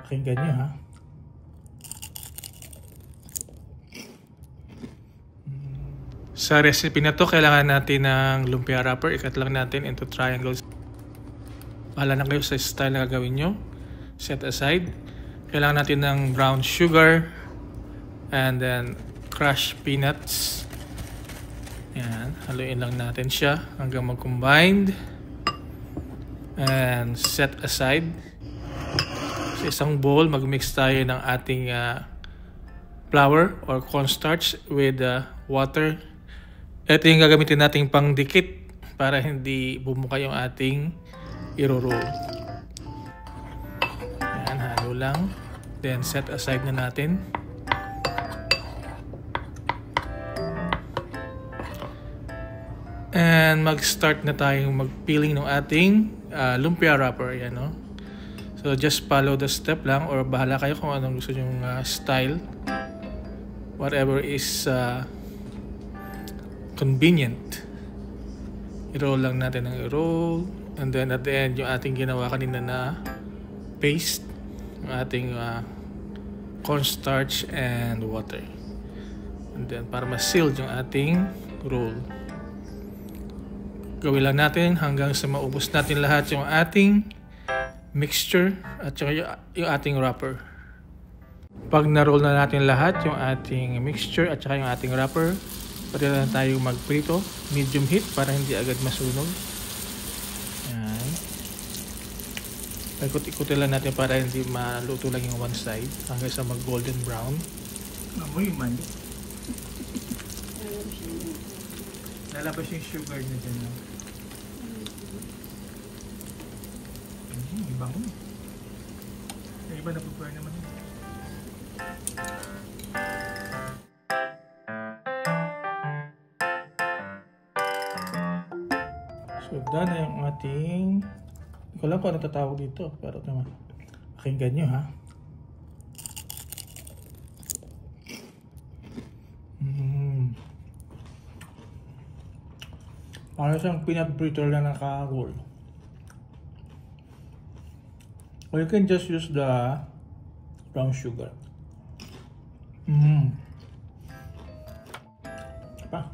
Pakinggan nyo ha. Sa recipe na to, kailangan natin ng lumpia wrapper. Ikat lang natin into triangles. Bahala na kayo sa style na gagawin nyo. Set aside. Kailangan natin ng brown sugar. And then crushed peanuts. Yan. Haluin lang natin siya hanggang mag-combined. And set aside. Sa isang bowl, mag-mix tayo ng ating flour or cornstarch with water. Ito yung gagamitin nating pangdikit para hindi bumuka yung ating iro-roll. Ayan, halo lang. Then set aside na natin. And mag-start na tayong mag-peeling ng ating lumpia wrapper. Ayan, no? So just follow the step lang or bahala kayo kung anong gusto nyong style. Whatever is convenient. I-roll lang natin ng i-roll. And then at the end, yung ating ginawa kanina na paste. Yung ating cornstarch and water. And then para ma-seal yung ating roll. Gawin lang natin hanggang sa maubos natin lahat yung ating mixture at yung ating wrapper. Pag na-roll na natin lahat yung ating mixture at yung ating wrapper, pwede na tayo magprito, medium heat para hindi agad masunog. Yan. Ikot-ikutin lang natin para hindi maluto lang yung one side hanggang sa mag golden brown. Amoy man. Lalabas yung sugar na dyan. No? Iba mo. Yung iba na-prepare naman. So, done na yung ating... Hindi ko lang kung ano tatawag dito. Pero naman, pakinggan nyo ha. Parang siyang peanut brittle na naka-roll. Or you can just use the brown sugar. Pa.